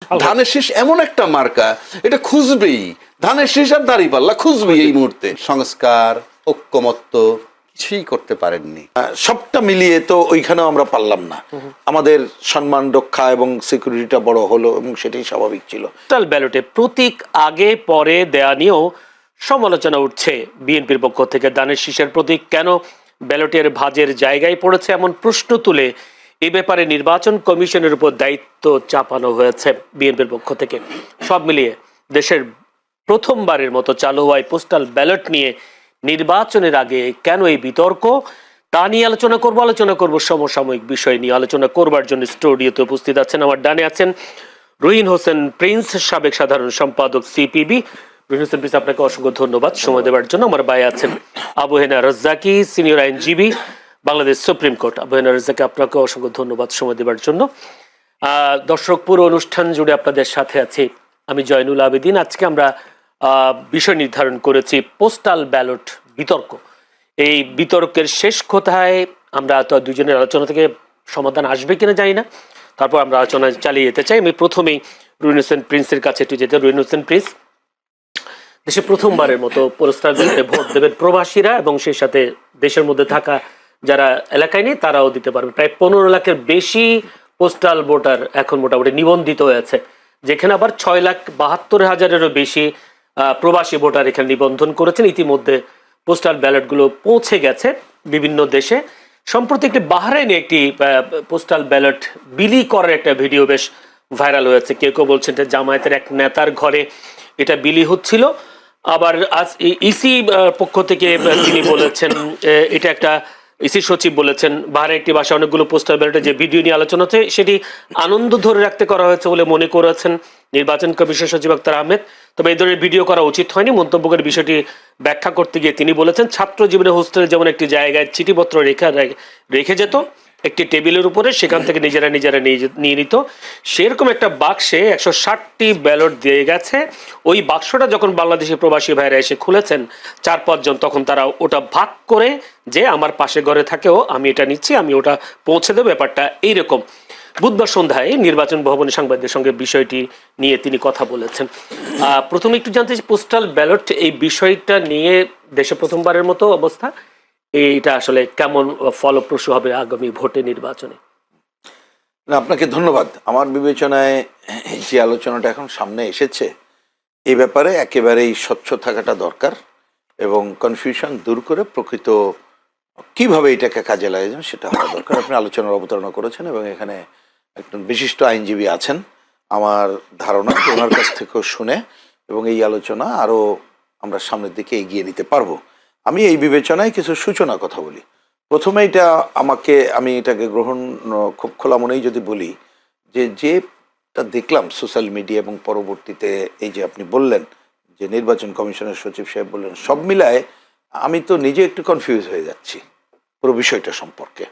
ধানের শীষ এমন একটা মার্কা, এটা খুঁজবেই, ধানের শীষ আর দাঁড়িপাল্লা খুঁজবেই এই মুহূর্তে। সংস্কার, ঐক্যমত্য কিছুই করতে পারেননি। সবটা মিলিয়ে তো ওইখানেও আমরা পারলাম না। আমাদের সম্মান রক্ষা এবং সিকিউরিটিটা বড় হলো এবং সেটাই স্বাভাবিক ছিল। পোস্টাল ব্যালটে প্রতীক আগে পরে দেয়া নিয়েও সমালোচনা উঠছে বিএনপির পক্ষ থেকে। ধানের শীষের প্রতীক কেন ব্যালটের ভাঁজের জায়গায় পড়েছে এমন প্রশ্ন তুলে এ ব্যাপারে নির্বাচন কমিশনের উপর দায়িত্ব চাপানো হয়েছে বিএনপির পক্ষ থেকে। সব মিলিয়ে দেশের প্রথমবারের মতো চালু হওয়ায় পোস্টাল ব্যালট নিয়ে নির্বাচনের আগে কেন এই বিতর্ক, তা নিয়ে আলোচনা করব সমসাময়িক বিষয় নিয়ে। আলোচনা করবার জন্য স্টুডিওতে উপস্থিত আছেন, আমার ডানে আছেন রুহিন হোসেন প্রিন্স, সাবেক সাধারণ সম্পাদক সিপিবি। রুহিন হোসেন প্রিন্স, আপনাকে অসংখ্য ধন্যবাদ সময় দেওয়ার জন্য। আমার ভাই আছেন আবু হেনা রাজ্জাকি, সিনিয়র আইনজীবী, বাংলাদেশ সুপ্রিম কোর্ট। আবু হেনা রাজ্জাকি, আপনাকে অসংখ্য ধন্যবাদ সময় দেওয়ার জন্য। দর্শক, পুরো অনুষ্ঠান জুড়ে আপনাদের সাথে আছি আমি জয়নুল আবেদিন। আজকে আমরা বিষয় নির্ধারণ করেছি পোস্টাল ব্যালট বিতর্ক। এই বিতর্কের শেষ কোথায় আমরা তো দুজনের আলোচনা থেকে সমাধান আসবে কিনা জানি না, তারপর আমরা আলোচনা চালিয়ে যেতে চাই। আমি প্রথমেই রুহিন হোসেন প্রিন্সের কাছে একটু যেতে। রুহিন হোসেন প্রিন্স, দেশে প্রথমবারের মতো পোস্টাল ব্যালটে ভোট দেবেন প্রবাসীরা এবং সেই সাথে দেশের মধ্যে থাকা যারা এলাকায় নেই তারাও দিতে পারবে। প্রায় 15 লাখের বেশি পোস্টাল ভোটার এখন মোটামুটি নিবন্ধিত হয়েছে, যেখানে আবার 6,72,000-এরও বেশি প্রবাসী ভোটার এখানে নিবন্ধন করেছেন। ইতিমধ্যে পোস্টাল ব্যালটগুলো পৌঁছে গেছে বিভিন্ন দেশে। সম্প্রতি একটি বাহরাইনে একটি পোস্টাল ব্যালট বিলি করার একটা ভিডিও বেশ ভাইরাল হয়েছে। কেউ কেউ বলছেন যে জামায়াতের এক নেতার ঘরে এটা বিলি হচ্ছিল। আবার আজ ইসি পক্ষ থেকে তিনি বলেছেন, এটা একটা ইসি সচিব বলেছেন বাহারে একটি বাসায় অনেকগুলো পোস্টাল ব্যালটে যে ভিডিও নিয়ে আলোচনা হচ্ছে সেটি আনন্দ ধরে রাখতে করা হয়েছে বলে মনে করেছেন নির্বাচন কমিশন সচিব আক্তার আহমেদ। তবে এই ধরনের ভিডিও করা উচিত হয়নি। মন্তব্য করে বিষয়টি ব্যাখ্যা করতে গিয়ে তিনি বলেছেন, ছাত্র জীবনে হোস্টেলে যেমন একটি জায়গায় চিঠিপত্র রেখে যেত একটি টেবিলের উপরে, সেখান থেকে নিজেরা নিয়ে নিত, সেরকম একটা বাক্সে 160টি ব্যালট দিয়ে গেছে। ওই বাক্সটা যখন বাংলাদেশের প্রবাসী ভাইরা এসে খুলেছেন 4-5 জন, তখন তারা ওটা ভাগ করে যে আমার পাশে ঘরে থাকেও আমি এটা নিচ্ছি, আমি ওটা পৌঁছে দেবো, ব্যাপারটা এইরকম। বুধবার সন্ধ্যায় নির্বাচন ভবনে সাংবাদিকদের সঙ্গে বিষয়টি নিয়ে তিনি কথা বলেছেন। প্রথমে একটু জানতে চাই, পোস্টাল ব্যালট এই বিষয়টা নিয়ে দেশে প্রথমবারের মতো অবস্থা, এইটা আসলে কেমন ফলপ্রসূ হবে আগামী ভোটে নির্বাচনে? আপনাকে ধন্যবাদ। আমার বিবেচনায় যে আলোচনাটা এখন সামনে এসেছে এই ব্যাপারে একেবারেই স্বচ্ছ থাকাটা দরকার এবং কনফিউশন দূর করে প্রকৃত কিভাবে এটাকে কাজে লাগাবেন সেটা হওয়া দরকার। আপনি আলোচনার অবতারণা করেছেন এবং এখানে একজন বিশিষ্ট আইনজীবী আছেন, আমার ধারণা ওনার কাছ থেকেও শুনে এবং এই আলোচনা আরও আমরা সামনের দিকে এগিয়ে নিতে পারবো। আমি এই বিবেচনায় কিছু সূচনা কথা বলি। প্রথমে আমি এটাকে গ্রহণ খুব খোলা মনেই যদি বলি যেটা দেখলাম সোশ্যাল মিডিয়া এবং পরবর্তীতে এই যে আপনি বললেন যে নির্বাচন কমিশনের সচিব সাহেব বললেন, সব মিলায় আমি তো নিজে একটু কনফিউজ হয়ে যাচ্ছি পুরো বিষয়টা সম্পর্কে।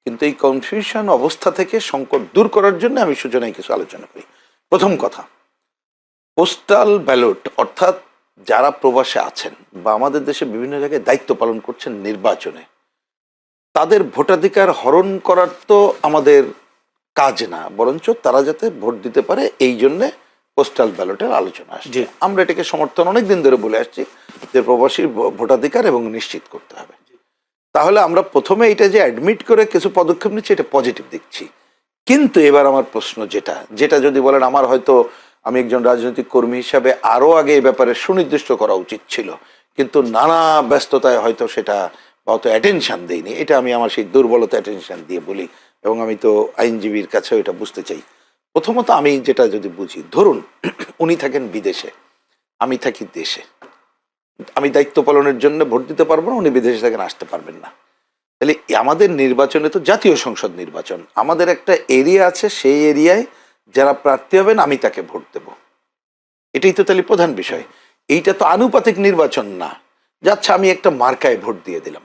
কিন্তু এই কনফিউশন অবস্থা থেকে সংকট দূর করার জন্য আমি সূচনায় কিছু আলোচনা করি। প্রথম কথা, পোস্টাল ব্যালট অর্থাৎ যারা প্রবাসে আছেন বা আমাদের দেশে বিভিন্ন জায়গায় দায়িত্ব পালন করছেন নির্বাচনে, তাদের ভোটাধিকার হরণ করার তো আমাদের কাজ না, বরঞ্চ তারা যাতে ভোট দিতে পারে এই জন্যে পোস্টাল ব্যালটের আলোচনা আসছে। আমরা এটাকে সমর্থন অনেকদিন ধরে বলে আসছি যে প্রবাসীর ভোটাধিকার এবং নিশ্চিত করতে হবে। তাহলে আমরা প্রথমে এটা যে অ্যাডমিট করে কিছু পদক্ষেপ নিচ্ছি, এটা পজিটিভ দেখছি। কিন্তু এবার আমার প্রশ্ন যেটা যদি বলেন, আমার হয়তো আমি একজন রাজনৈতিক কর্মী হিসাবে আরও আগে এই ব্যাপারে সুনির্দিষ্ট করা উচিত ছিল, কিন্তু নানা ব্যস্ততায় হয়তো সেটা অত অ্যাটেনশান দিইনি। এটা আমি আমার সেই দুর্বলতা অ্যাটেনশান দিয়ে বলি এবং আমি তো আইনজীবীর কাছেও এটা বুঝতে চাই। প্রথমত আমি যেটা যদি বুঝি, ধরুন উনি থাকেন বিদেশে, আমি থাকি দেশে, আমি দায়িত্ব পালনের জন্য ভোট দিতে পারবো না, উনি বিদেশে থাকেন, আসতে পারবেন না। তাহলে আমাদের নির্বাচনে তো জাতীয় সংসদ নির্বাচন, আমাদের একটা এরিয়া আছে, সেই এরিয়ায় যারা প্রার্থী হবেন আমি তাকে ভোট দেব, এটাই তো তাহলে প্রধান বিষয়। এইটা তো আনুপাতিক নির্বাচন না, যাচ্ছে আমি একটা মার্কায় ভোট দিয়ে দিলাম,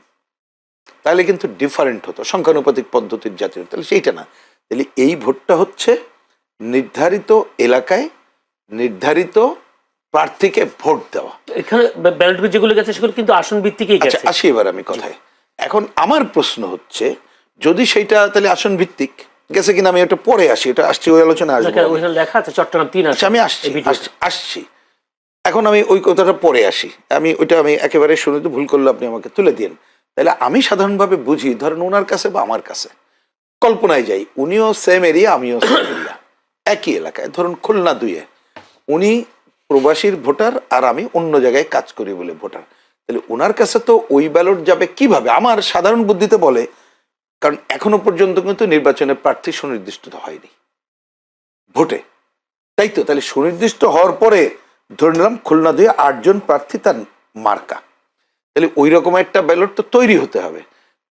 তাহলে কিন্তু ডিফারেন্ট হতো, সংখ্যানুপাতিক পদ্ধতির জাতীয়, তাহলে সেইটা না। তাহলে এই ভোটটা হচ্ছে নির্ধারিত এলাকায় নির্ধারিত প্রার্থীকে ভোট দেওয়া। এখানে ব্যালট যেগুলো গেছে সেগুলো কিন্তু আসন ভিত্তিকই গেছে। আসি এবার আমি কথায়। এখন আমার প্রশ্ন হচ্ছে, যদি সেইটা তাহলে আসন ভিত্তিক, গেছে কিনা আমি এটা পরে আসি, এটা আসছি ওই আলোচনা আসবো। ওইখানে লেখা আছে চট্টগ্রাম 3 আছে। আচ্ছা, আমি আসছি এখন আমি ওই কথাটা পরে আসি। আমি একেবারে শুনে তো ভুল করলে আপনি আমাকে তুলে দিন। তাহলে আমি সাধারণভাবে বুঝি, ধরেন ওনার কাছে বা আমার কাছে কল্পনায় যাই, উনিও সেম এরিয়া আমিও সেম এরিয়া, একই এলাকায়, ধরুন খুলনা 2-এ উনি প্রবাসীর ভোটার আর আমি অন্য জায়গায় কাজ করি বলে ভোটার। তাহলে ওনার কাছে তো ওই ব্যালট যাবে কিভাবে, আমার সাধারণ বুদ্ধিতে বলে, কারণ এখনো পর্যন্ত কিন্তু নির্বাচনের প্রার্থী সুনির্দিষ্ট হয়নি ভোটে, তাই তো? তাহলে সুনির্দিষ্ট হওয়ার পরে ধরে নিলাম খুলনা 2-এ 8 জন প্রার্থী তার মার্কা, তাহলে ওই রকম একটা ব্যালট তো তৈরি হতে হবে।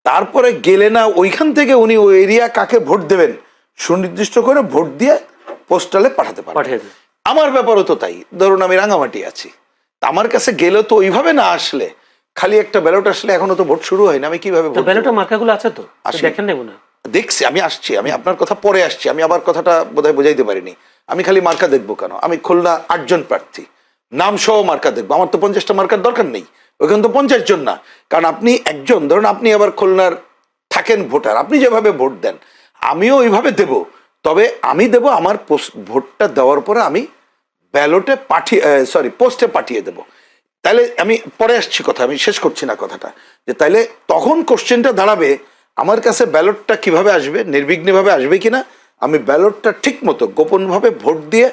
তারপরে গেলে না ওইখান থেকে উনি ওই এরিয়া কাকে ভোট দেবেন সুনির্দিষ্ট করে ভোট দিয়ে পোস্টালে পাঠাতে পারবেন। আমার ব্যাপারও তো তাই, ধরুন আমি রাঙামাটি আছি, আমার কাছে গেলে তো ওইভাবে না আসলে, খালি একটা ব্যালট আসলে এখনো তো ভোট শুরু হয়নি, আমি কিভাবে ভোট দেব? ব্যালটের মার্কাগুলো আছে তো, দেখেন নেব না। দেখছি, আমি আসছি, আমি আপনার কথা পরে আসছি, আমি আবার কথাটা বোধহয় বোঝাইতে পারিনি। আমি খালি মার্কা দেখবো কেন? আমি খুলনা 8 জন প্রার্থী নাম সহ মার্কা দেখবো, আমার তো 50টা মার্কার দরকার নেই, ওইখানে তো 50 জন না। কারণ আপনি একজন, ধরুন আপনি আবার খুলনার থাকেন ভোটার, আপনি যেভাবে ভোট দেন আমিও ওইভাবে দেব, তবে আমি দেব আমার ভোটটা দেওয়ার পরে আমি ব্যালটে পোস্টে পাঠিয়ে দেব। তাহলে আমি পরে আসছি কথা, আমি শেষ করছি না কথাটা, যে তাইলে তখন কোশ্চেনটা দাঁড়াবে আমার কাছে ব্যালটটা কিভাবে আসবে, নির্বিঘ্নভাবে আসবে কিনা, আমি ব্যালটটা ঠিক মতো গোপনভাবে ভোট দিয়ে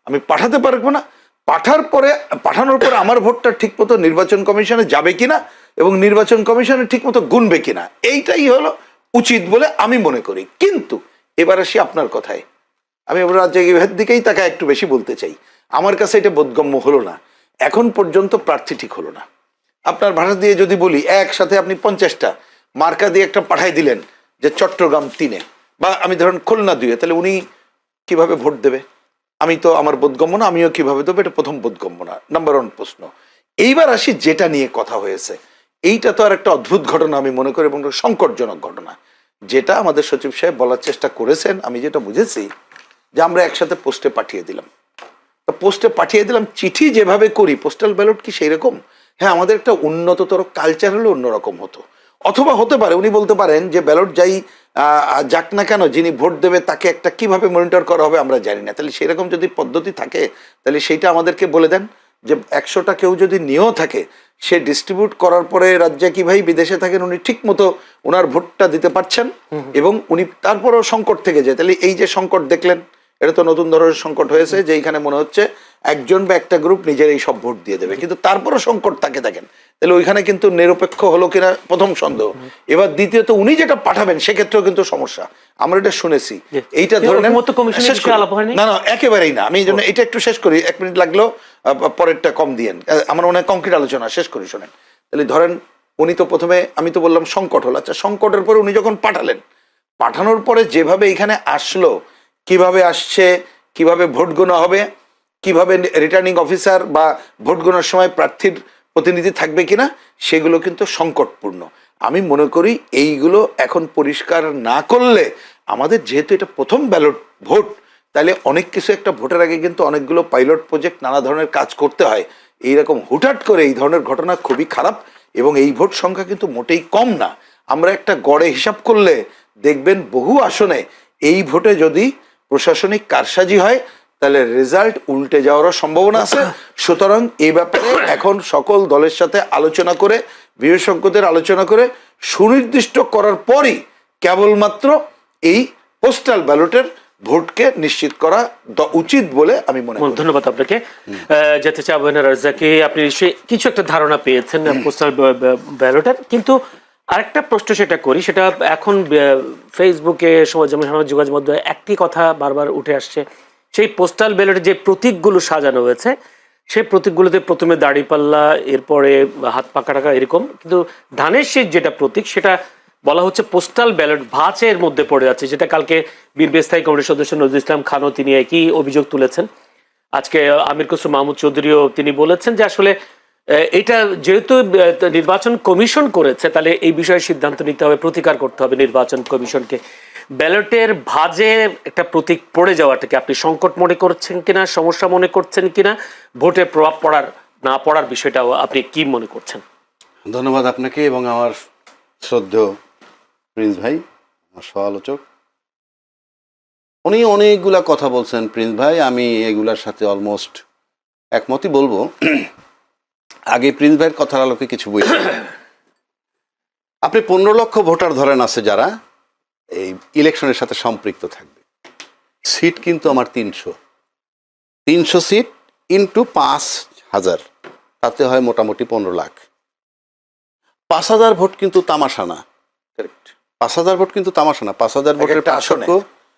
আমি পাঠাতে পারবো না, পাঠানোর পরে আমার ভোটটা ঠিক মতো নির্বাচন কমিশনে যাবে কিনা এবং নির্বাচন কমিশনে ঠিক মতো গুনবে কিনা, এইটাই হলো উচিত বলে আমি মনে করি। কিন্তু এবার আসি আপনার কথায়, আমি রাজ্যের দিকেই তাকে একটু বেশি বলতে চাই। আমার কাছে এটা বোধগম্য হলো না, এখন পর্যন্ত প্রার্থী ঠিক হলো না। আপনার ভাষা দিয়ে যদি বলি, একসাথে আপনি 50টা মার্কা দিয়ে একটা পাঠাই দিলেন যে চট্টগ্রাম 3-এ, বা আমি ধরেন খুলনা 2-এ, তাহলে উনি কিভাবে ভোট দেবে? আমি তো, আমার বোধগম্য না, আমিও কিভাবে দেবো, এটা প্রথম বোধগম্য না, নাম্বার 1 প্রশ্ন। এইবার আসি যেটা নিয়ে কথা হয়েছে, এইটা তো আর একটা অদ্ভুত ঘটনা আমি মনে করি এবং সংকটজনক ঘটনা, যেটা আমাদের সচিব সাহেব বলার চেষ্টা করেছেন। আমি যেটা বুঝেছি যে আমরা একসাথে পোস্টে পাঠিয়ে দিলাম, পোস্টে পাঠিয়ে দিলাম, চিঠি যেভাবে করি পোস্টাল ব্যালট কি সেই রকম? হ্যাঁ, আমাদের একটা উন্নততর কালচার হলে অন্যরকম হতো, অথবা হতে পারে উনি বলতে পারেন যে ব্যালট যাক না কেন, যিনি ভোট দেবে তাকে একটা কিভাবে মনিটর করা হবে আমরা জানি না। তাহলে সেরকম যদি পদ্ধতি থাকে তাহলে সেইটা আমাদেরকে বলে দেন, যে 100টা কেউ যদি নিয়েও থাকে, সে ডিস্ট্রিবিউট করার পরে রাজ্যে কি ভাই বিদেশে থাকেন, উনি ঠিক মতো ওনার ভোটটা দিতে পারছেন এবং উনি তারপরেও সংকট থেকে যায়। তাহলে এই যে সংকট দেখলেন, এটা তো নতুন ধরনের সংকট হয়েছে, যে এইখানে মনে হচ্ছে একজন বা একটা গ্রুপ নিজেরাই সব ভোট দিয়ে দেবে, কিন্তু তারপরও সংকট থাকে দেখেন, তাহলে ওইখানে কিন্তু নিরপেক্ষ হলো কিনা প্রথম সন্দেহ। এবার দ্বিতীয়ত উনি যেটা পাঠাবেন সেক্ষেত্রেও কিন্তু সমস্যা, আমরা এটা শুনেছি। এইটা ধরে নেন, না না একেবারেই না, আমি এই জন্য এটা একটু শেষ করি, 1 মিনিট লাগলো, পরেরটা কম দিয়েন, আমার মনে হয় কংক্রিট আলোচনা শেষ করি, শোনেন। তাহলে ধরেন উনি তো প্রথমে, আমি তো বললাম সংকট হলো, আচ্ছা সংকটের পরে উনি যখন পাঠালেন, পাঠানোর পরে যেভাবে এখানে আসলো, কিভাবে আসছে, কিভাবে ভোট গোনা হবে, কিভাবে রিটার্নিং অফিসার বা ভোট গোনার সময় প্রার্থীর প্রতিনিধি থাকবে কিনা, সেগুলো কিন্তু সংকটপূর্ণ। আমি মনে করি এইগুলো এখন পরিষ্কার না করলে, আমাদের যেহেতু এটা প্রথম ব্যালট ভোট, তাহলে অনেক কিছু একটা ভোটের আগে কিন্তু অনেকগুলো পাইলট প্রজেক্ট, নানা ধরনের কাজ করতে হয়। এইরকম হুটহাট করে এই ধরনের ঘটনা খুবই খারাপ, এবং এই ভোট সংখ্যা কিন্তু মোটেই কম না। আমরা একটা গড়ে হিসাব করলে দেখবেন বহু আসনে এই ভোটে যদি প্রশাসনিক কারসাজি হয় তাহলে রেজাল্ট উল্টে যাওয়ারও সম্ভাবনা আছে। সুতরাং এই ব্যাপারে এখন সকল দলের সাথে আলোচনা করে, বিশেষজ্ঞদের আলোচনা করে সুনির্দিষ্ট করার পরই কেবলমাত্র এই পোস্টাল ব্যালটের ভোটকে নিশ্চিত করা উচিত বলে আমি মনে করি। ধন্যবাদ আপনাকে। যেতে চাবো না রাজ্জাকে, আপনি নিশ্চয়ই কিছু একটা ধারণা পেয়েছেন পোস্টাল ব্যালটের, কিন্তু আরেকটা প্রশ্ন সেটা করি, সেটা এখন ফেসবুকে সামাজিক যোগাযোগ মাধ্যমে একটি কথা বারবার উঠে আসছে, সেই পোস্টাল ব্যালটে যে প্রতীকগুলো সাজানো হয়েছে, সেই প্রতীকগুলোতে প্রথমে দাড়িপাল্লা, এরপরে হাত পাকা টাকা এরকম, কিন্তু ধানের শীষ যেটা প্রতীক, সেটা বলা হচ্ছে পোস্টাল ব্যালট ভাঁজের মধ্যে পড়ে যাচ্ছে, যেটা কালকে বিএনপি স্থায়ী কমিটির সদস্য নজরুল ইসলাম খানও তিনি একই অভিযোগ তুলেছেন। আজকে আমির খসরু মাহমুদ চৌধুরীও তিনি বলেছেন যে আসলে এটা যেহেতু নির্বাচন কমিশন করেছে, তাহলে এই বিষয়ে সিদ্ধান্ত নিতে হবে, প্রতিকার করতে হবে নির্বাচন কমিশনকে। ব্যালটের ভাঁজে একটা প্রতীক পড়ে যাওয়াটাকে আপনি সংকট মনে করছেন কিনা, সমস্যা মনে করছেন কিনা, ভোটে প্রভাব পড়ার না পড়ার বিষয়টাও আপনি কি মনে করছেন? ধন্যবাদ আপনাকে এবং আমার শ্রদ্ধেয় প্রিন্স ভাই, আমার সহ আলোচক। উনি অনেকগুলা কথা বলছেন প্রিন্স ভাই, আমি এগুলার সাথে অলমোস্ট একমতই বলবো। আগে প্রিন্স ভাইয়ের কথার আলোকে কিছু বই, আপনি 15 লক্ষ ভোটার ধরেন আছে যারা এই ইলেকশনের সাথে সম্পৃক্ত থাকবে, সিট কিন্তু আমার 300 সিট ইন্টু 5,000, তাতে হয় মোটামুটি 15 লাখ। 5,000 ভোট কিন্তু তামাশা না, কারেক্ট। 5,000 ভোট কিন্তু তামাশা না, 5,000 ভোটের একটা আসনে। পার্থক্য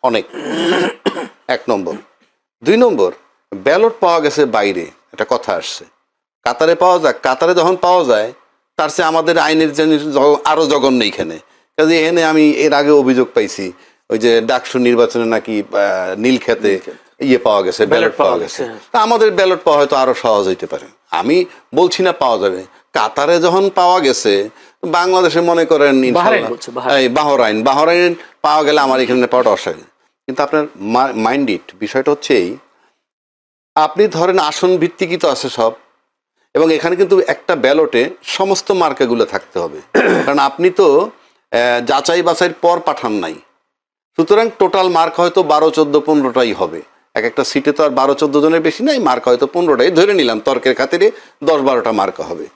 অনেক। 1 নম্বর। 2 নম্বর, ব্যালট পাওয়া গেছে বাইরে, একটা কথা আসছে, কাতারে পাওয়া যাক, কাতারে যখন পাওয়া যায় তার চেয়ে আমাদের আইনের জিনিস আরো জঘন্য এইখানে। কাজে এখানে আমি এর আগে অভিযোগ পাইছি, ওই যে ডাকসু নির্বাচনে নাকি নীলক্ষেতে ইয়ে পাওয়া গেছে, ব্যালট পাওয়া গেছে। তা আমাদের ব্যালট পাওয়া হয়তো আরো সহজ হইতে পারে, আমি বলছি না পাওয়া যাবে। কাতারে যখন পাওয়া গেছে, বাংলাদেশে মনে করেন বাহরাইন পাওয়া গেলে আমার এখানে পাওয়াটা অস্বাভাবিক। কিন্তু আপনার মাইন্ড ইট, বিষয়টা হচ্ছে এই, আপনি ধরেন আসন ভিত্তিকই তো আছে সব, এবং এখানে কিন্তু একটা ব্যালটে সমস্ত মার্কাগুলো থাকতে হবে, কারণ আপনি তো যাচাই বাছাইয়ের পর পাঠান নাই। সুতরাং টোটাল মার্ক হয়তো 12, 14, 15টাই হবে। এক একটা সিটে তো আর 12, 14 জনের বেশি নাই, মার্ক হয়তো 15টাই ধরে নিলাম, তর্কের খাতিরে 10, 12টা মার্কা হবে।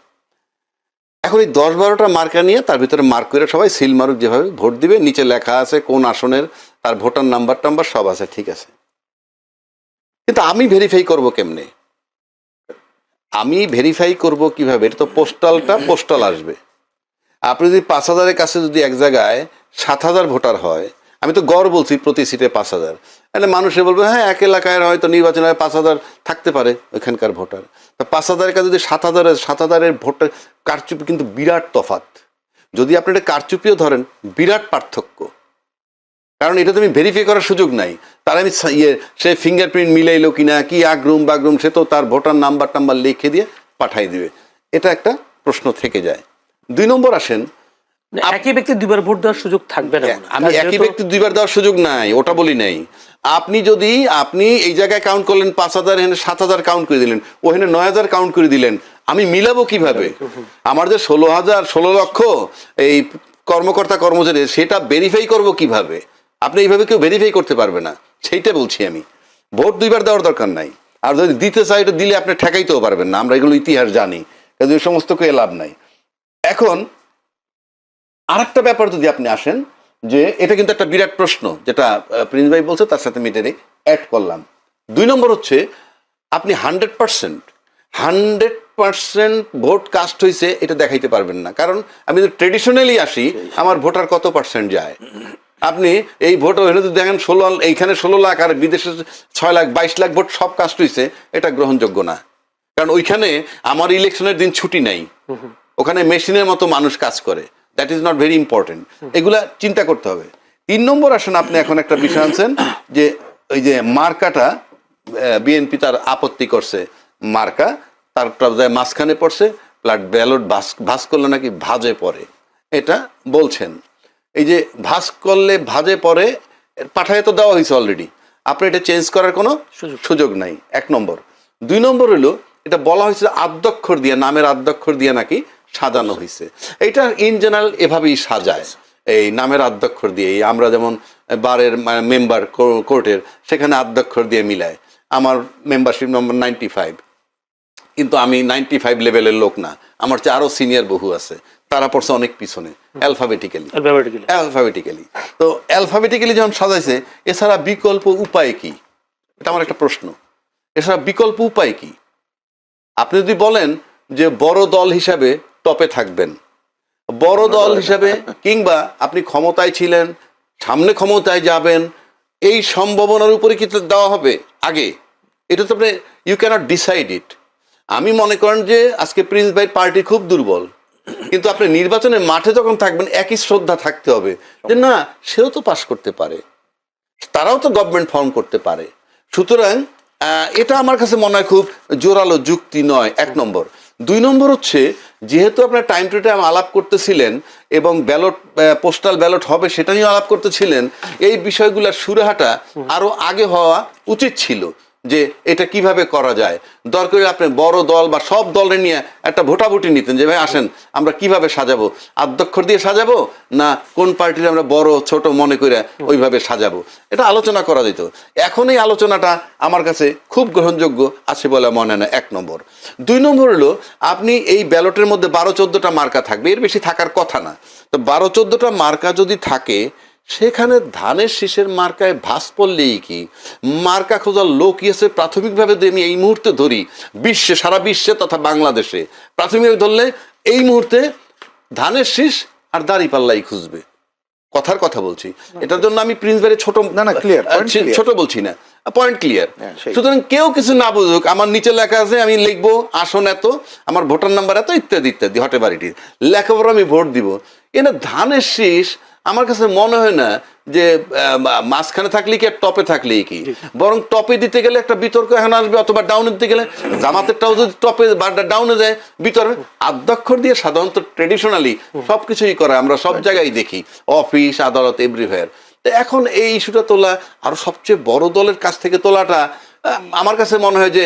এখন এই 10, 12টা মার্কা নিয়ে তার ভিতরে মার্ক করে সবাই সিল মারুক, যেভাবে ভোট দিবে নিচে লেখা আছে কোন আসনের, তার ভোটার নাম্বার টাম্বার সব আছে, ঠিক আছে। কিন্তু আমি ভেরিফাই করব কেমনে? আমি ভেরিফাই করব কিভাবে? এটা তো পোস্টাল আসবে। আপনি যদি 5,000-এর কাছে যদি এক জায়গায় 7,000 ভোটার হয়, আমি তো গড় বলছি প্রতি সিটে 5,000, তাহলে মানুষে বলবে হ্যাঁ এক এলাকায় হয়তো নির্বাচন হয় 5,000 থাকতে পারে ওইখানকার ভোটার। 5,000-এর কাছে যদি 7,000-এর ভোটার, কারচুপি কিন্তু বিরাট তফাৎ। যদি আপনি এটা কারচুপিও ধরেন, বিরাট পার্থক্য, কারণ এটা তুমি ভেরিফাই করার সুযোগ নাই। তার আমি সে ফিঙ্গারপ্রিন্ট মিলাইলো কিনা, কি আগরুম বাগরুম, সে তো তার ভোটার নাম্বার টাম্বার লিখে দিয়ে পাঠাই দিবে। এটা একটা প্রশ্ন থেকে যায়। 2 নম্বর আসেন, একই ব্যক্তি দুইবার ভোট দেওয়ার সুযোগ থাকবে না। আমি একই ব্যক্তি দুইবার দেওয়ার সুযোগ নাই, ওটা বলি নাই। আপনি এই জায়গায় কাউন্ট করলেন 5,000, এখানে 7,000 কাউন্ট করে দিলেন, ওখানে 9,000 কাউন্ট করে দিলেন, আমি মিলাবো কিভাবে? আমার যে 16 লক্ষ এই কর্মকর্তা কর্মচারী, সেটা ভেরিফাই করব কিভাবে? আপনি এইভাবে কেউ ভেরিফাই করতে পারবে না, সেইটা বলছি আমি। ভোট দুইবার দেওয়ার দরকার নাই, আর যদি দিতে চাই এটা দিলে আপনি ঠেকাইতেও পারবেন না, আমরা এগুলো ইতিহাস জানি, কাজে ওই সমস্ত কে লাভ নাই। এখন আরেকটা ব্যাপার যদি আপনি আসেন, যে এটা কিন্তু একটা বিরাট প্রশ্ন, যেটা প্রিন্স ভাই বলছে তার সাথে মিটারে অ্যাড করলাম। 2 নম্বর হচ্ছে, আপনি 100% ভোট কাস্ট হয়েছে এটা দেখাইতে পারবেন না, কারণ আমি যদি ট্রেডিশনালি আসি, আমার ভোটার কত পার্সেন্ট যায়। আপনি এই ভোট ওখানে যদি দেখেন 16, এইখানে 16 লাখ, আর বিদেশে 6 লাখ 22 লাখ ভোট সব কাস্ট হয়েছে, এটা গ্রহণযোগ্য না। কারণ ওইখানে আমার ইলেকশনের দিন ছুটি নাই, ওখানে মেশিনের মতো মানুষ কাজ করে, that is not very important. এগুলা চিন্তা করতে হবে। 3 নম্বর আসেন, আপনি এখন একটা বিষয় আনছেন যে ওই যে মার্কাটা, বিএনপি তার আপত্তি করছে, মার্কা তার মাঝখানে পড়ছে, ব্যালট ভাঁজ করলে নাকি ভাজে পড়ে, এটা বলছেন। এই যে ভাঁজ করলে ভাজে পড়ে, পাঠায় তো দেওয়া হয়েছে অলরেডি, আপনি এটা চেঞ্জ করার কোনো সুযোগ নাই, 1 নম্বর। 2 নম্বর হলো, এটা বলা হয়েছে আদ্যক্ষর দিয়ে, নামের আদ্যক্ষর দিয়ে নাকি সাজানো হয়েছে। এটা ইন জেনারেল এভাবেই সাজায়, এই নামের আদ্যক্ষর দিয়ে। আমরা যেমন বারের মেম্বার কোর্টের, সেখানে আদ্যক্ষর দিয়ে মিলায়। আমার মেম্বারশিপ নম্বর 95, কিন্তু আমি 95 লেভেলের লোক না, আমার চেয়ে আরো সিনিয়র বহু আছে, তারা পড়ছে অনেক পিছনে, অ্যালফাবেটিক্যালি। তো অ্যালফাবেটিক্যালি যখন সাজাইছে, এছাড়া বিকল্প উপায় কি? এটা আমার একটা প্রশ্ন। এছাড়া বিকল্প উপায় কি? আপনি যদি বলেন যে বড় দল হিসাবে টপে থাকবেন, বড় দল হিসাবে, কিংবা আপনি ক্ষমতায় ছিলেন, সামনে ক্ষমতায় যাবেন, এই সম্ভাবনার উপরে কি দেওয়া হবে আগে? এটা তো আপনি ইউ ক্যানট ডিসাইড ইট। আমি মনে করেন যে আজকে প্রিন্স ভাই পার্টি খুব দুর্বল, কিন্তু আপনি নির্বাচনের মাঠে যখন থাকবেন, একই শ্রদ্ধা থাকতে হবে যে না, সেও তো পাস করতে পারে, তারাও তো গভর্নমেন্ট ফর্ম করতে পারে। সুতরাং এটা আমার কাছে মনে হয় খুব জোরালো যুক্তি নয়, 1 নম্বর। 2 নম্বর হচ্ছে, যেহেতু আপনার টাইম টু টাইম আলাপ করতেছিলেন এবং ব্যালট, পোস্টাল ব্যালট হবে সেটা নিয়ে আলাপ করতেছিলেন, এই বিষয়গুলোর সুরাহাটা আরো আগে হওয়া উচিত ছিল। যে এটা কিভাবে করা যায়। দরকার হলে আপনি বড় দল বা সব দলের নিয়ে একটা ভোটাভুটি নিতেন যে ভাই আসেন আমরা কিভাবে সাজাবো, আদ্যক্ষর দিয়ে সাজাবো না কোন পার্টির আমরা বড় ছোট মনে করে ওইভাবে সাজাবো, এটা আলোচনা করা যেত। এখন এই আলোচনাটা আমার কাছে খুব গ্রহণযোগ্য আছে বলে মনে হয় না, 1 নম্বর। 2 নম্বর হলো আপনি এই ব্যালটের মধ্যে 12-14টা মার্কা থাকবে, এর বেশি থাকার কথা না। তো 12-14টা মার্কা যদি থাকে সেখানে ধানের শীষের মার্কায় ভাস পড়লেই কি, মার্কা খোঁজার লোকই আছে প্রাথমিকভাবে যদি আমি এই মুহূর্তে ধরি বিশ্বে, সারা বিশ্বে তথা বাংলাদেশে প্রাথমিকভাবে ধরলে এই মুহূর্তে ধানের শীষ আর দাঁড়িপাল্লাই খুঁজবে। কথার কথা বলছি, এটার জন্য আমি প্রিন্স ভাইয়ের ছোট না ক্লিয়ার ছোট বলছি না, পয়েন্ট ক্লিয়ার। সেই। সুতরাং কেউ কিছু না বুঝুক, আমার নিচে লেখা আছে আমি লিখবো আসন এত, আমার ভোটার নাম্বার এত, ইত্যাদি ইত্যাদি, হটে বাড়িটি লেখার পর আমি ভোট দিব। এনে ধানের শীষ আমার কাছে মনে হয় না যে মাঝখানে থাকলে কি আর টপে থাকলেই কি, বরং টপে দিতে গেলে একটা বিতর্ক এখন আসবে, অথবা ডাউনে দিতে গেলে জামাতেরটাও যদি টপে বা ডাউনে যায় বিতর্ক। আদ্যক্ষর দিয়ে সাধারণত ট্রেডিশনালি সবকিছুই করে, আমরা সব জায়গায় দেখি, অফিস আদালত এভরিওয়্যার। তো এখন এই ইস্যুটা তোলা আরো সবচেয়ে বড় দলের কাছ থেকে তোলাটা আমার কাছে মনে হয় যে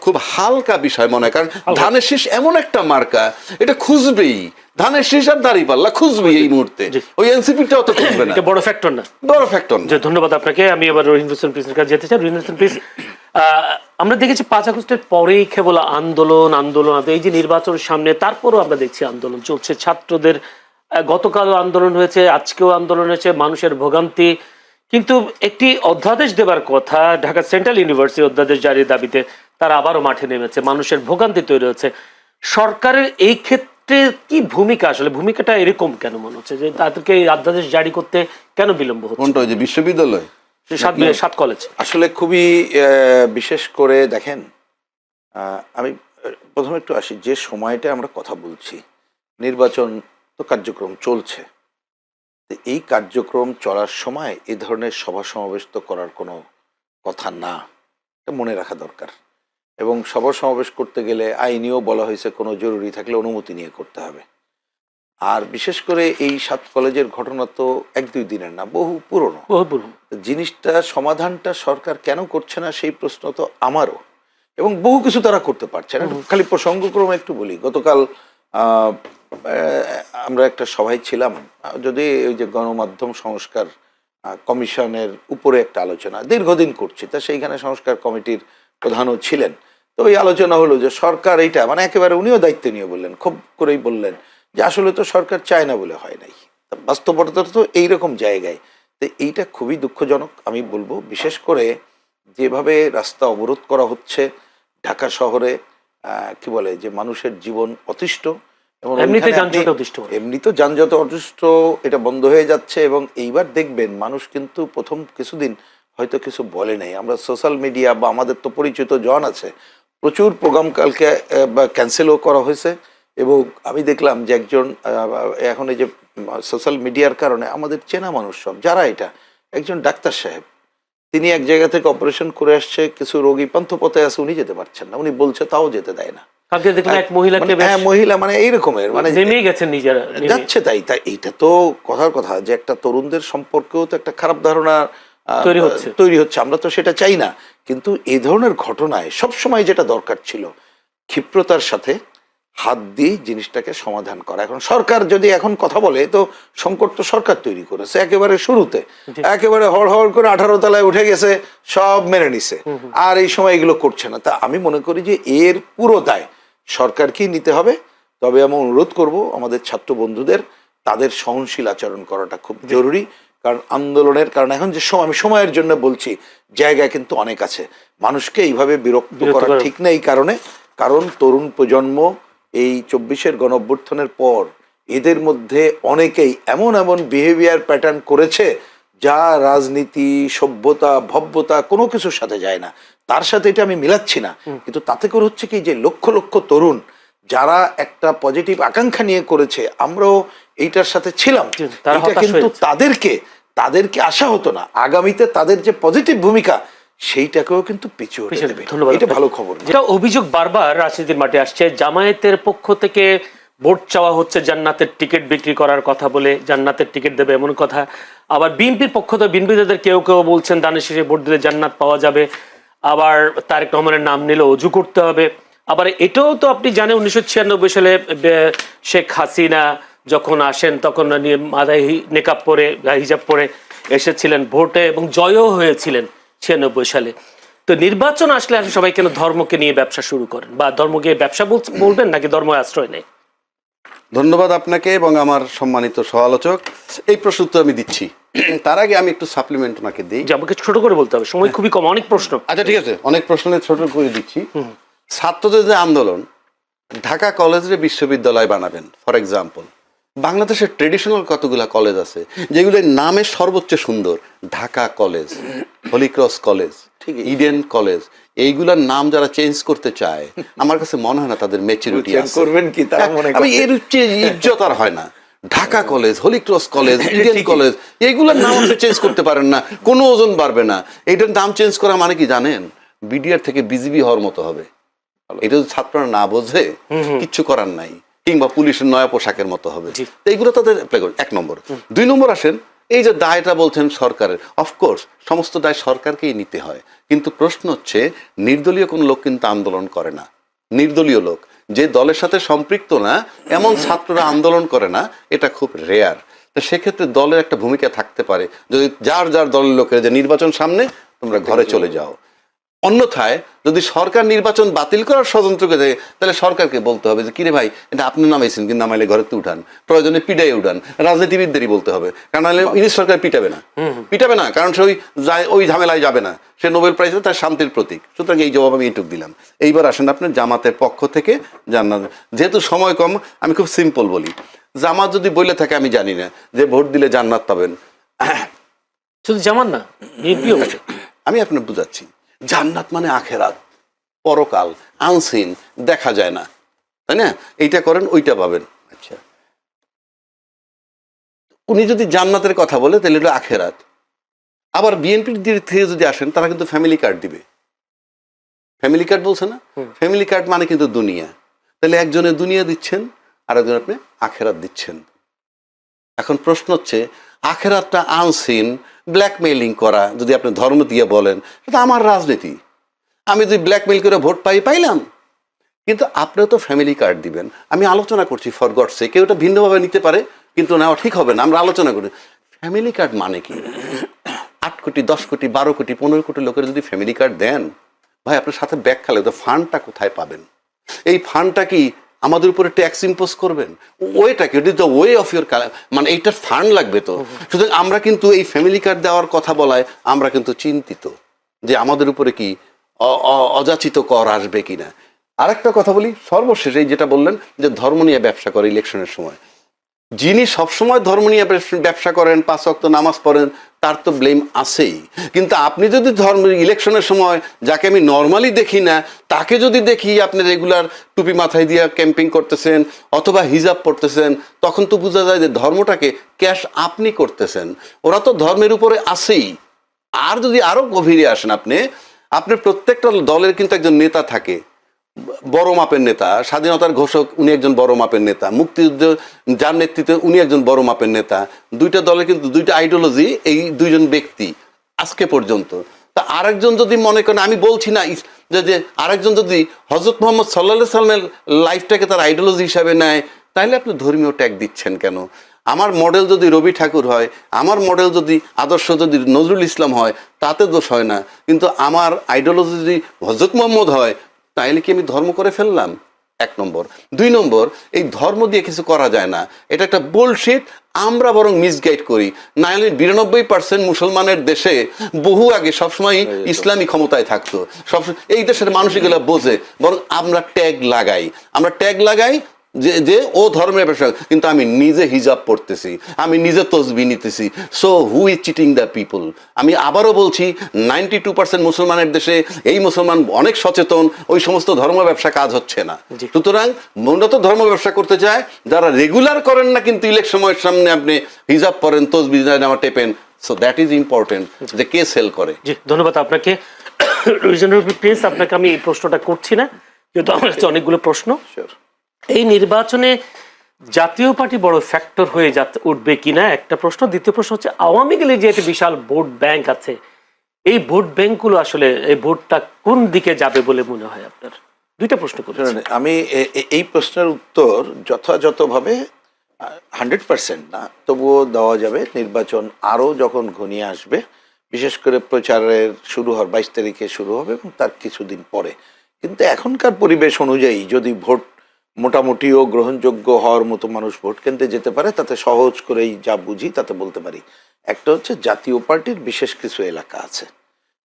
খুব হালকা বিষয় মনে হয়। কারণ ধানের শীষ এমন একটা মার্কা, এটা খুঁজবেই, ধানের শীষ আর দাঁড়িপাল্লা খুঁজবেই এই মুহূর্তে, ওই এনসিপিটাও তো খুঁজবে না, বড় ফ্যাক্টর না, বড় ফ্যাক্টর না। ধন্যবাদ আপনাকে। আমি এবার রহিম হোসেন প্রিন্সের কাছে যেতে চাই। রহিম হোসেন প্রিন্স, আমরা দেখেছি 5 আগস্টের পরেই কেবল আন্দোলন আন্দোলন, এই যে নির্বাচন সামনে, তারপরও আমরা দেখছি আন্দোলন চলছে। ছাত্রদের গতকালও আন্দোলন হয়েছে, আজকেও আন্দোলন হয়েছে, মানুষের ভোগান্তি। কিন্তু একটি অধ্যাদেশ দেবার কথা, ঢাকা সেন্ট্রাল ইউনিভার্সিটি অধ্যাদেশ জারির দাবিতে তারা আবারও মাঠে নেমেছে, মানুষের ভোগান্তি তৈরি হচ্ছে। সরকারের এই ক্ষেত্রে কি ভূমিকা, আসলে ভূমিকাটা এরকম কেন মনে হচ্ছে যে তাদেরকে এই অধ্যাদেশ জারি করতে কেন বিলম্ব হচ্ছে? কোনটা, ওই যে বিশ্ববিদ্যালয় 7 কলেজ? আসলে খুবই বিশেষ করে দেখেন, আমি প্রথমে একটু আসি, যে সময়টা আমরা কথা বলছি নির্বাচন তো কার্যক্রম চলছে, এই কার্যক্রম চলার সময় এই ধরনের সভা সমাবেশ তো করার কোনো কথা না, এটা মনে রাখা দরকার। এবং সভা সমাবেশ করতে গেলে আইনেও বলা হয়েছে কোনো জরুরি থাকলে অনুমতি নিয়ে করতে হবে। আর বিশেষ করে এই 7 কলেজের ঘটনা তো 1-2 দিনের না, বহু পুরনো জিনিসটা। সমাধানটা সরকার কেন করছে না সেই প্রশ্ন তো আমারও, এবং বহু কিছু তারা করতে পারছে না। খালি প্রসঙ্গক্রমে একটু বলি, গতকাল আমরা একটা সভায় ছিলাম, যদি ওই যে গণমাধ্যম সংস্কার কমিশনের উপরে একটা আলোচনা দীর্ঘদিন করছি, তা সেইখানে সংস্কার কমিটির প্রধানও ছিলেন। তো ওই আলোচনা হলো যে সরকার এইটা, মানে একেবারে উনিও দায়িত্ব নিয়ে বললেন, খুব করেই বললেন যে আসলে তো সরকার চায় না বলে হয় নাই, বাস্তবতা তো এইরকম জায়গায়। তো এইটা খুবই দুঃখজনক আমি বলবো, বিশেষ করে যেভাবে রাস্তা অবরোধ করা হচ্ছে ঢাকা শহরে, কি বলে যে মানুষের জীবন অতিষ্ঠ, এবং এমনি তো যানজট অতিষ্ঠ, এটা বন্ধ হয়ে যাচ্ছে। এবং এইবার দেখবেন মানুষ কিন্তু প্রথম কিছুদিন হয়তো কিছু বলে নাই, আমরা সোশ্যাল মিডিয়া বা আমাদের তো পরিচিত জন আছে, প্রচুর প্রোগ্রাম কালকে ক্যান্সেলও করা হয়েছে। এবং আমি দেখলাম যে একজন এখন এই যে সোশ্যাল মিডিয়ার কারণে আমাদের চেনা মানুষ সব যারা, এটা একজন ডাক্তার সাহেব, তিনি এক জায়গা থেকে অপারেশন করে আসছে, কিছু রোগী পান্থপথে আছে, উনি যেতে পারছেন না, উনি বলছে তাও যেতে দেয় না। মহিলা মানে এইরকমের মানে যাচ্ছে, তাই এইটা তো কথার কথা যে একটা তরুণদের সম্পর্কেও তো একটা খারাপ ধারণা তৈরি হচ্ছে, আমরা তো সেটা চাই না। কিন্তু এই ধরনের ঘটনায় সবসময় যেটা দরকার ছিল ক্ষিপ্রতার সাথে হাত দিয়ে জিনিসটাকে সমাধান করা। এখন সরকার যদি এখন কথা বলে, তো সংকট তো সরকার তৈরি করেছে একেবারে শুরুতে, একেবারে হড় করে 18 তলায় উঠে গেছে, সব মেনে নিছে, আর এই সময় এগুলো করছে না। তা আমি মনে করি যে এর পুরো দায় সরকারকেই নিতে হবে। তবে আমি অনুরোধ করব আমাদের ছাত্র বন্ধুদের, তাদের সহনশীল আচরণ করাটা খুব জরুরি। কারণ আন্দোলনের কারণ এখন যে আমি সময়ের জন্য বলছি, জায়গায় কিন্তু অনেক আছে, মানুষকে এইভাবে বিরক্ত করা ঠিক নেই। কারণ তরুণ প্রজন্ম এই 24-এর গণঅভ্যুত্থানের পর এদের মধ্যে অনেকেই এমন বিহেভিয়ার প্যাটার্ন করেছে যা রাজনীতি, সভ্যতা, ভব্যতা কোনো কিছুর সাথে যায় না। তার সাথে এটা আমি মিলাচ্ছি না, কিন্তু তাতে করে হচ্ছে কি যে লক্ষ লক্ষ তরুণ যারা একটা পজিটিভ আকাঙ্ক্ষা নিয়ে করেছে, আমরাও এইটার সাথে ছিলাম, এটা কিন্তু তাদেরকে আশা হতো না আগামীতে তাদের যে পজিটিভ ভূমিকা সেইটাকেও কিন্তু পিছু হতে দেবে। এটা ভালো খবর। যেটা অভিযোগ বারবার রাজনীতির মাঠে আসছে, জামায়াতের পক্ষ থেকে ভোট চাওয়া হচ্ছে জান্নাতের টিকিট বিক্রি করার কথা বলে, জান্নাতের টিকিট দেবে এমন কথা। আবার বিএনপির পক্ষ থেকে বিএনপিদের কেউ কেউ বলছেন দানের শেষে ভোট দিলে জান্নাত পাওয়া যাবে। আবার তারেক রহমানের নাম নিলে অজু করতে হবে। আবার এটাও তো আপনি জানেন 1996 সালে শেখ হাসিনা যখন আসেন তখন মাথায় নেকাব পরে হিজাব পরে এসেছিলেন ভোটে এবং জয়ও হয়েছিলেন 96 সালে। তো নির্বাচন আসলে আসলে সবাই কেন ধর্মকে নিয়ে ব্যবসা শুরু করেন, বা ধর্মকে ব্যবসা বলবেন নাকি ধর্ম আশ্রয় নেই? ধন্যবাদ আপনাকে এবং আমার সম্মানিত সহ-আলোচক। এই প্রশ্ন তো আমি দিচ্ছি, তার আগে আমি একটু সাপ্লিমেন্ট ওনাকে দিই। যে আমাকে ছোট করে বলতে হবে, সময় খুবই কম, অনেক প্রশ্ন। আচ্ছা ঠিক আছে, অনেক প্রশ্ন ছোট করে দিচ্ছি। ছাত্রদের যে আন্দোলন, ঢাকা কলেজে বিশ্ববিদ্যালয় বানাবেন ফর এক্সাম্পল, বাংলাদেশের ট্রেডিশনাল কতগুলা কলেজ আছে যেগুলোর নামে সর্বোচ্চ সুন্দর, Dhaka college, Holy Cross college, Eden college, এইগুলার নাম যারা চেঞ্জ করতে চায় আমার কাছে মনে হয় না তাদের ম্যাচুরিটি আছে। করবেন কি তারা মনে আমি এর চেয়ে ইজ্জত আর হয় না। Dhaka college, Holy Cross college, Eden college, এইগুলোর নাম আপনি চেঞ্জ করতে পারেন না, কোনো ওজন বাড়বে না। এইটার নাম চেঞ্জ করা মানে কি জানেন? বিডিআর থেকে বিজিবি হওয়ার মতো হবে। এটা যদি ছাত্ররা না বোঝে কিচ্ছু করার নাই, কিংবা পুলিশের নয়া পোশাকের মতো হবে। এইগুলো তাদের অ্যাপ্লাই করে, 1 নম্বর। 2 নম্বর আসেন, এই যে দায়টা বলছেন সরকারের, অফকোর্স সমস্ত দায় সরকারকেই নিতে হয়, কিন্তু প্রশ্ন হচ্ছে নির্দলীয় কোনো লোক কিন্তু আন্দোলন করে না। নির্দলীয় লোক যে দলের সাথে সম্পৃক্ত না এমন ছাত্ররা আন্দোলন করে না, এটা খুব রেয়ার। তো সেক্ষেত্রে দলের একটা ভূমিকা থাকতে পারে, যদি যার যার দলের লোকের যে নির্বাচন সামনে, তোমরা ঘরে চলে যাও। অন্যথায় যদি সরকার নির্বাচন বাতিল করার ষড়যন্ত্র করে দেয়, তাহলে সরকারকে বলতে হবে যে কিরে ভাই, এটা আপনি নামাইছেন, কিন্তু নামাইলে ঘরেতে উঠান, প্রয়োজনে পিটাই উঠান। রাজনীতিবিদদেরই বলতে হবে, কারণ নাহলে ইংলিশ সরকার পিটাবে না, কারণ সে ওই ঝামেলায় যাবে না। সে নোবেল প্রাইজ তার শান্তির প্রতীক। সুতরাং এই জবাব আমি এইটুক দিলাম। এইবার আসেন আপনার জামাতের পক্ষ থেকে জান্নাত, যেহেতু সময় কম আমি খুব সিম্পল বলি। জামাত যদি বলে থাকে আমি জানি না যে ভোট দিলে জান্নাত পাবেন, শুধু জামান না, বিএনপিও বলে। আমি আপনার বুঝাচ্ছি, জান্নাত মানে আখেরাত, পরকাল, আনসিন, দেখা যায় না, তাই না? এইটা করেন ওইটা পাবেন। আচ্ছা, উনি যদি জান্নাতের কথা বলে তাহলে এটা আখেরাত। আবার বিএনপির দিক থেকে যদি আসেন, তারা কিন্তু ফ্যামিলি কার্ড দিবে। ফ্যামিলি কার্ড বলছে না? ফ্যামিলি কার্ড মানে কিন্তু দুনিয়া। তাহলে একজনে দুনিয়া দিচ্ছেন আর একজন আপনি আখেরাত দিচ্ছেন। এখন প্রশ্ন হচ্ছে, আখেরাতটা আনসিন, ব্ল্যাকমেইলিং করা যদি আপনি ধর্ম দিয়ে বলেন, সেটা আমার রাজনীতি। আমি যদি ব্ল্যাকমেইল করে ভোট পাইলাম, কিন্তু আপনিও তো ফ্যামিলি কার্ড দিবেন। আমি আলোচনা করছি ফর গড সে, কেউ এটা ভিন্নভাবে নিতে পারে, কিন্তু নেওয়া ঠিক হবে না। আমরা আলোচনা করি ফ্যামিলি কার্ড মানে কি। 8 কোটি, 10 কোটি, 12 কোটি, 15 কোটি লোকের যদি ফ্যামিলি কার্ড দেন, ভাই আপনার সাথে ব্যাগ খেলে তো ফান্ডটা কোথায় পাবেন? এই ফান্ডটা কি আমাদের উপরে ট্যাক্স ইম্পোজ করবেন? ওয়েটা কি, it is the way of your, মানে এইটার ফান্ড লাগবে তো। সুতরাং আমরা কিন্তু এই ফ্যামিলি কার্ড দেওয়ার কথা বলায় আমরা কিন্তু চিন্তিত যে আমাদের উপরে কি অযাচিত কর আসবে কিনা। আরেকটা কথা বলি সর্বশেষ, এই যেটা বললেন যে ধর্ম নিয়ে ব্যবসা করে ইলেকশনের সময়, যিনি সবসময় ধর্ম নিয়ে ব্যবসা করেন, 5 ওয়াক্ত নামাজ পড়েন, তার তো ব্লেম আছেই। কিন্তু আপনি যদি ধর্ম ইলেকশনের সময় যাকে আমি নর্মালি দেখি না, তাকে যদি দেখি আপনি রেগুলার টুপি মাথায় দিয়ে ক্যাম্পিং করতেছেন অথবা হিজাব পড়তেছেন, তখন তো বোঝা যায় যে ধর্মটাকে ক্যাশ আপনি করতেছেন। ওরা তো ধর্মের উপরে আছেই। আর যদি আরো গভীরে আসেন, আপনি প্রত্যেকটা দলের কিন্তু একজন নেতা থাকে, বড় মাপের নেতা। স্বাধীনতার ঘোষক উনি একজন বড় মাপের নেতা, মুক্তিযুদ্ধ যার নেতৃত্বে উনি একজন বড় মাপের নেতা। 2টা দলের কিন্তু 2টা আইডিওলজি, এই 2জন ব্যক্তি আজকে পর্যন্ত। তা আরেকজন যদি মনে করেন, আমি বলছি না যে আরেকজন যদি হযরত মুহাম্মদ সাল্লাল্লাহু সাল্লামের লাইফটাকে তার আইডিওলজি হিসাবে নেয়, তাহলে আপনি ধর্মীয় ট্যাগ দিচ্ছেন কেন? আমার মডেল যদি রবি ঠাকুর হয়, আমার মডেল যদি আদর্শ যদি নজরুল ইসলাম হয়, তাতে দোষ হয় না। কিন্তু আমার আইডিওলজি যদি হযরত মুহাম্মদ হয়, তাইলে কি আমি ধর্ম করে ফেললাম? 1 নম্বর। 2 নম্বর, এই ধর্ম দিয়ে কিছু করা যায় না, এটা একটা বুলশিট। আমরা বরং মিসগাইড করি। 99% মুসলমানের দেশে বহু আগে সবসময় ইসলামী ক্ষমতায় থাকতো, এই দেশের মানুষ এগুলো বোঝে, বরং আমরা ট্যাগ লাগাই যে ও ধর্মের ব্যবসা, কিন্তু আমি নিজে হিজাব পড়তেছি, আমি নিজে তসবি নিতেছি। So who is cheating the people? আমি আবারও বলছি, 92% মুসলমানের দেশে এই মুসলমান অনেক সচেতন, ওই সমস্ত ধর্ম ব্যবসা কাজ হচ্ছে না। সুতরাং মূলত ধর্ম ব্যবসা করতে চায় যারা রেগুলার করেন না, কিন্তু ইলেকশনের সামনে আপনি হিজাব পরেন, তসবি নামা টেপেন। সো দ্যাট ইজ ইম্পর্টেন্ট, যে কে সেল করে। জি, ধন্যবাদ আপনাকে রিজনাল প্রিন্স। আপনাকে আমি এই প্রশ্নটা করছি না, যেহেতু আমার কাছে অনেকগুলো প্রশ্ন। এই নির্বাচনে জাতীয় পার্টি বড় ফ্যাক্টর হয়ে উঠবে কিনা একটা প্রশ্ন। দ্বিতীয় প্রশ্ন হচ্ছে, আওয়ামী লীগের যে একটা বিশাল ভোট ব্যাংক আছে, এই ভোট ব্যাংকগুলো আসলে এই ভোটটা কোন দিকে যাবে বলে মনে হয় আপনার? দুইটা প্রশ্ন করছি। শুনুন, আমি এই প্রশ্নের উত্তর যথাযথভাবে 100% না, তবুও দেওয়া যাবে। নির্বাচন আরও যখন ঘনিয়ে আসবে, বিশেষ করে প্রচারের শুরু হওয়ার 22 তারিখে শুরু হবে এবং তার কিছুদিন পরে, কিন্তু এখনকার পরিবেশ অনুযায়ী যদি ভোট মোটামুটিও গ্রহণযোগ্য হওয়ার মতো মানুষ ভোট কেন্দ্রে যেতে পারে, তাতে সহজ করেই যা বুঝি তাতে বলতে পারি, একটা হচ্ছে জাতীয় পার্টির বিশেষ কিছু এলাকা আছে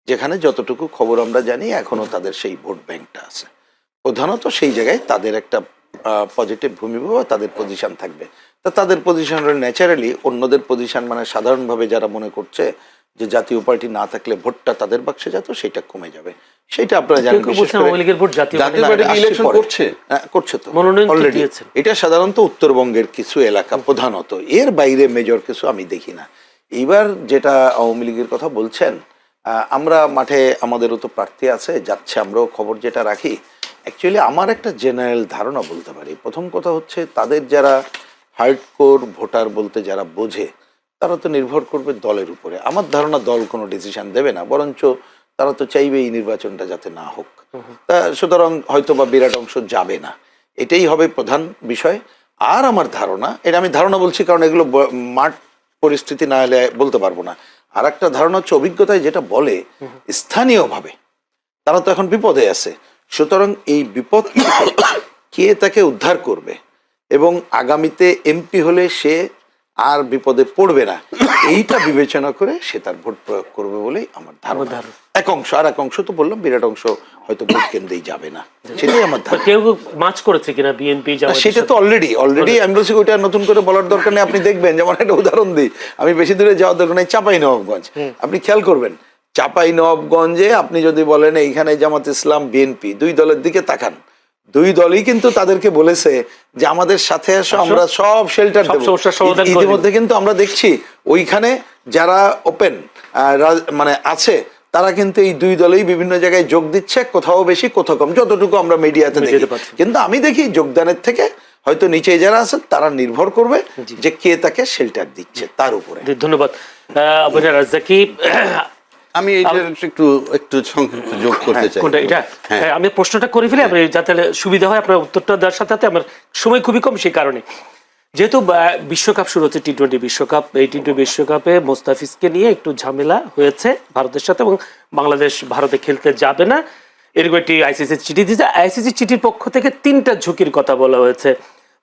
যেখানে যতটুকু খবর আমরা জানি এখনো তাদের সেই ভোট ব্যাংকটা আছে। প্রধানত সেই জায়গায় তাদের একটা পজিটিভ ভূমিকা বা তাদের পজিশন থাকবে। তা তাদের পজিশন ন্যাচারালি অন্যদের পজিশন, মানে সাধারণভাবে যারা মনে করছে যে জাতীয় পার্টি না থাকলে ভোটটা তাদের বাক্সে যেত, সেটা কমে যাবে। সেটা আপনারা জানেন। কেউ বলছেন আওয়ামী লীগের ভোট জাতীয় জাতীয় পার্টি পার্টি ইলেকশন করছে, করছে তো মনোনয়ন তো অলরেডি। দিয়েছেন। এটা সাধারণত উত্তরবঙ্গের কিছু এলাকা প্রধানত, এর বাইরে মেজর কিছু আমি দেখি না। এইবার যেটা আওয়ামী লীগের কথা বলছেন, আমরা মাঠে আমাদেরও তো প্রার্থী আছে, যাচ্ছে, আমরাও খবর যেটা রাখি। অ্যাকচুয়ালি আমার একটা জেনারেল ধারণা বলতে পারি। প্রথম কথা হচ্ছে তাদের যারা হার্ডকোর ভোটার বলতে যারা বোঝে, তারা তো নির্ভর করবে দলের উপরে। আমার ধারণা দল কোনো ডিসিশন দেবে না, বরঞ্চ তারা তো চাইবে এই নির্বাচনটা যাতে না হোক। তা সুতরাং হয়তো বা বিরাট অংশ যাবে না, এটাই হবে প্রধান বিষয়। আর আমার ধারণা, এটা আমি ধারণা বলছি কারণ এগুলো মাঠ পরিস্থিতি না হলে বলতে পারবো না। আর একটা ধারণা হচ্ছে অভিজ্ঞতায় যেটা বলে, স্থানীয়ভাবে তারা তো এখন বিপদে আছে। সুতরাং এই বিপদ থেকে কে তাকে উদ্ধার করবে এবং আগামীতে এমপি হলে সে আর বিপদে পড়বে না, এইটা বিবেচনা করে সে তার ভোট প্রয়োগ করবে বলেই আমার ধারণা। এক অংশ, আর এক অংশ তো বললাম বিরাট অংশ হয়তো ভোট কেন্দ্রেই যাবে না, সেটাই আমার ধারণা। কেউ মাছ করেছে কিনা বিএনপি? সেটা তো অলরেডি আমি বলছি, ওইটা নতুন করে বলার দরকার নেই। আপনি দেখবেন, যেমন একটা উদাহরণ দিই, আমি বেশি দূরে যাওয়ার দরকার নেই, চাঁপাইনবাবগঞ্জ। আপনি খেয়াল করবেন, চাঁপাইনবাবগঞ্জে আপনি যদি বলেন এইখানে জামাত ইসলাম বিএনপি দুই দলের দিকে তাকান, দুই দলই কিন্তু তাদেরকে বলেছে যে আমাদের সাথে আসো, আমরা সব শেল্টার দেব। ইতিমধ্যে কিন্তু আমরা দেখছি ওইখানে যারা ওপেন মানে আছে, তারা কিন্তু এই দুই দলেই বিভিন্ন জায়গায় যোগ দিচ্ছে, কোথাও বেশি কোথাও কম, যতটুকু আমরা মিডিয়াতে দেখি। কিন্তু আমি দেখি যোগদানের থেকে হয়তো নিচে যারা আছেন তারা নির্ভর করবে যে কে তাকে শেল্টার দিচ্ছে তার উপরে। ধন্যবাদ। রাজ্জাকি, আমি একটু সংক্ষিপ্ত যোগ করতে চাই। কোনটা এটা? হ্যাঁ, আমি প্রশ্নটা করে ফেলি যাতে সুবিধা হয় আপনার উত্তরটা দেওয়ার সাথে সাথে। আমার সময় খুবই কম, সেই কারণে যেহেতু বিশ্বকাপ শুরু হচ্ছে, টি-20 বিশ্বকাপ, এই টি-20 বিশ্বকাপে মোস্তাফিজকে নিয়ে একটু ঝামেলা হয়েছে ভারতের সাথে এবং বাংলাদেশ ভারতে খেলতে যাবে না, এরকম একটি আইসিসি চিঠি দিয়েছে। আইসিসি চিঠির পক্ষ থেকে 3টা ঝুঁকির কথা বলা হয়েছে।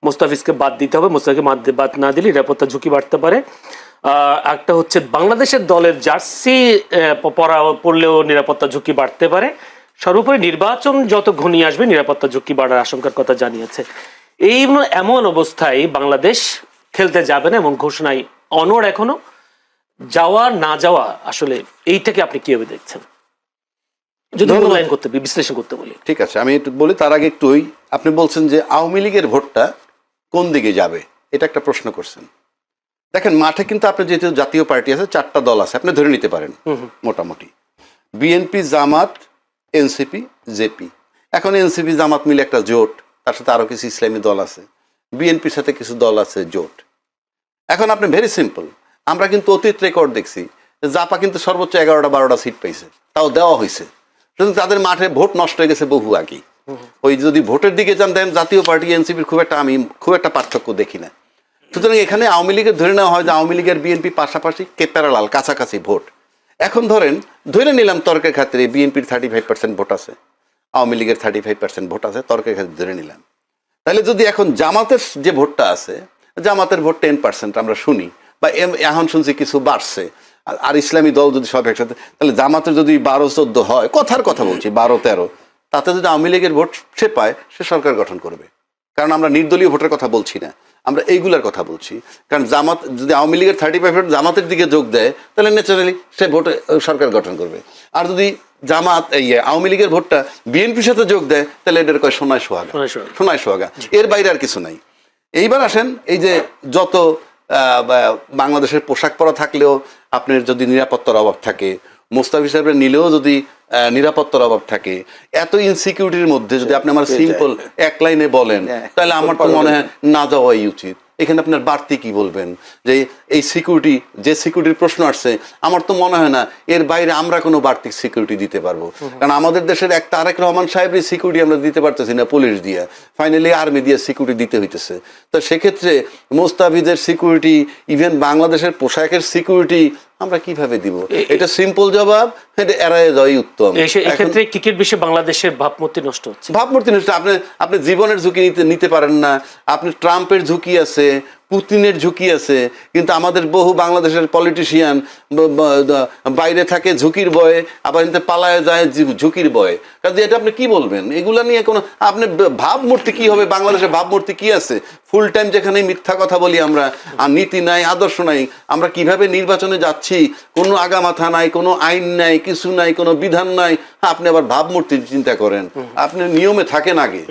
মোস্তাফিজকে বাদ দিতে হবে, মোস্তাফিজকে বাদ না দিলে নিরাপত্তা ঝুঁকি বাড়তে পারে। একটা হচ্ছে বাংলাদেশের দলের জার্সি পড়লেও নিরাপত্তা ঝুঁকি বাড়তে পারে। সর্বোপরি নির্বাচন যত ঘনিয়ে আসবে নিরাপত্তা ঝুঁকি বাড়ার আশঙ্কার কথা জানিয়েছে। এমন অবস্থায় বাংলাদেশ খেলতে যাবে না এবং ঘোষণায় অনড় এখনো। যাওয়া না যাওয়া আসলে এইটাকে আপনি কিভাবে দেখছেন, যদি অনলাইন করতে বিশ্লেষণ করতে বলি? ঠিক আছে, আমি একটু বলি। তার আগে একটু আপনি বলছেন যে আওয়ামী লীগের ভোটটা কোন দিকে যাবে, এটা একটা প্রশ্ন করছেন। দেখেন, মাঠে কিন্তু আপনি যেহেতু জাতীয় পার্টি আছে, 4টা দল আছে, আপনি ধরে নিতে পারেন মোটামুটি বিএনপি, জামাত, এনসিপি, জেপি। এখন এনসিপি জামাত মিলে একটা জোট, তার সাথে আরো কিছু ইসলামী দল আছে, বিএনপির সাথে কিছু দল আছে জোট। এখন আপনি ভেরি সিম্পল, আমরা কিন্তু অতীত রেকর্ড দেখছি, জাপা কিন্তু সর্বোচ্চ 11-12টা সিট পাইছে, তাও দেওয়া হয়েছে, কিন্তু তাদের মাঠে ভোট নষ্ট হয়ে গেছে বহু আগে। ওই যদি ভোটের দিকে যান, দেন জাতীয় পার্টি এনসিপির আমি খুব একটা পার্থক্য দেখি না। সুতরাং এখানে আওয়ামী লীগের ধরে নেওয়া হয় যে আওয়ামী লীগের বিএনপি পাশাপাশি প্যারালাল কাছাকাছি ভোট। এখন ধরে নিলাম তর্কের খাতিরে বিএনপির 35% ভোট আছে, আওয়ামী লীগের 35% ভোট আছে, তর্কের খাতিরে ধরে নিলাম। তাহলে যদি এখন জামাতের যে ভোটটা আছে, জামাতের ভোট 10% আমরা শুনি, বা এখন শুনছি কিছু বাড়ছে, আর ইসলামী দল যদি সব একসাথে, তাহলে জামাতের যদি 12-14 হয়, কথার কথা বলছি 12-13, তাতে যদি আওয়ামী লীগের ভোট সে পায়, সে সরকার গঠন করবে। কারণ আমরা নির্দলীয় ভোটের কথা বলছি না, আমরা এইগুলার কথা বলছি। কারণ জামাত যদি আওয়ামী লীগের 35% জামাতের দিকে যোগ দেয়, তাহলে ন্যাচারালি সে ভোটে সরকার গঠন করবে। আর যদি জামাত আওয়ামী লীগের ভোটটা বিএনপির সাথে যোগ দেয়, তাহলে এটার কয় সোনায় সোহাগা, এর বাইরে আর কিছু নাই। এইবার আসেন, এই যে যত বাংলাদেশের পোশাক পরা থাকলেও আপনার যদি নিরাপত্তার অভাব থাকে, মোস্তাফিজ সাহেবের নিলেও যদি নিরাপত্তার অভাব থাকে, এত ইনসিকিউরিটির মধ্যে যদি আপনি আমার সিম্পল এক লাইনে বলেন, তাহলে আমার তো মনে হয় না যাওয়াই উচিত। এখানে আপনার বাড়তি কি বলবেন যে এই সিকিউরিটি, যে সিকিউরিটির প্রশ্ন আসছে, আমার তো মনে হয় না এর বাইরে আমরা কোনো বাড়তি সিকিউরিটি দিতে পারবো। কারণ আমাদের দেশের এক তারেক রহমান সাহেবের সিকিউরিটি আমরা দিতে পারতেছি না পুলিশ দিয়ে, ফাইনালি আর্মি দিয়ে সিকিউরিটি দিতে হইতেছে। তো সেক্ষেত্রে মোস্তাফিজের সিকিউরিটি, ইভেন বাংলাদেশের পোশাকের সিকিউরিটি আমরা কিভাবে দিব? এটা সিম্পল জবাব, এটা এড়ায় যাওয়াই উত্তম। এক্ষেত্রে ক্রিকেট বিষয়ে বাংলাদেশের ভাবমূর্তি নষ্ট হচ্ছে। ভাবমূর্তি নষ্ট। আপনি জীবনের ঝুঁকি নিতে পারেন না। আপনি ট্রাম্পের ঝুঁকি আছে, পুতিনের ঝুঁকি আছে, কিন্তু আমাদের বহু বাংলাদেশের পলিটিশিয়ান বাইরে থাকে ঝুঁকির ভয়ে, আবার এতে পালায় যায় ঝুঁকির ভয়ে। কাজে এটা আপনি কি বলবেন? এগুলা নিয়ে কোনো আপনি ভাবমূর্তি কি হবে? বাংলাদেশের ভাবমূর্তি কি আছে? ফুল টাইম যেখানে মিথ্যা কথা বলি আমরা, আর নীতি নাই, আদর্শ নাই, আমরা কিভাবে নির্বাচনে যাচ্ছি, কোনো আগামাথা নাই, কোনো আইন নাই, কিছু নাই, কোনো বিধান নাই, আপনি আবার ভাবমূর্তি চিন্তা করেন। আপনি নিয়মে থাকেন আগে।